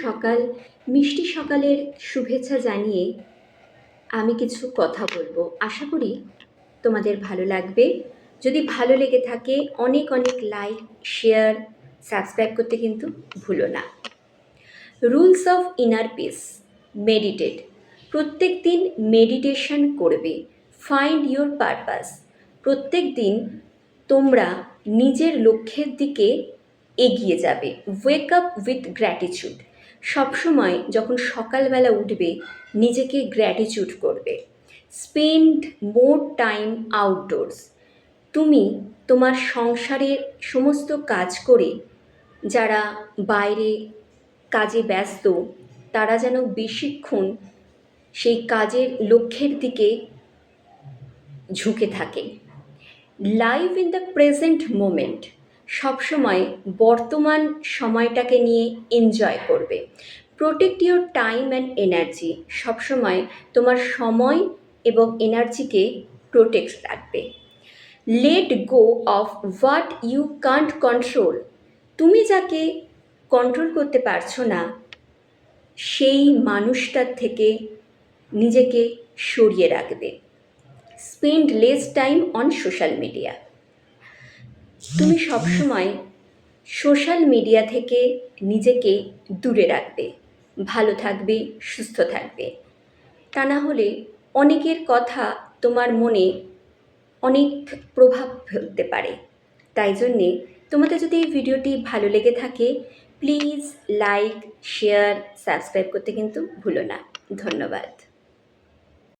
সকাল, মিষ্টি সকালের শুভেচ্ছা জানিয়ে আমি কিছু কথা বলবো। আশা করি তোমাদের ভালো লাগবে। যদি ভালো লেগে থাকে অনেক অনেক লাইক, শেয়ার, সাবস্ক্রাইব করতে কিন্তু ভুলো না। Rules of inner peace, meditate. প্রত্যেক দিন মেডিটেশন করবে। Find your purpose. প্রত্যেক দিন তোমরা নিজের লক্ষ্যের দিকে এগিয়ে যাবে। Wake up with gratitude. সবসময় যখন সকালবেলা উঠবে নিজেকে গ্র্যাটিটিউড করবে। Spend more time outdoors. তুমি তোমার সংসারের সমস্ত কাজ করে যারা বাইরে কাজে ব্যস্ত তারা যেন বেশিক্ষণ সেই কাজের লক্ষ্যের দিকে ঝুঁকে থাকে। Live in the present moment. সবসময় বর্তমান সময়টাকে নিয়ে এনজয় করবে। Protect your time and energy. সবসময় তোমার সময় এবং এনার্জিকে প্রোটেক্ট রাখবে। Let go of what you can't control. তুমি যাকে কন্ট্রোল করতে পারছো না সেই মানুষটার থেকে নিজেকে সরিয়ে রাখবে। Spend less time on social media. তুমি সবসময় সোশ্যাল মিডিয়া থেকে নিজেকে দূরে রাখবে। ভালো থাকবে, সুস্থ থাকবে। তা না হলে অনেকের কথা তোমার মনে অনেক প্রভাব ফেলতে পারে। তাই জন্যে তোমাদের যদি এই ভিডিওটি ভালো লেগে থাকে প্লিজ লাইক, শেয়ার, সাবস্ক্রাইব করতে কিন্তু ভুলো না। ধন্যবাদ।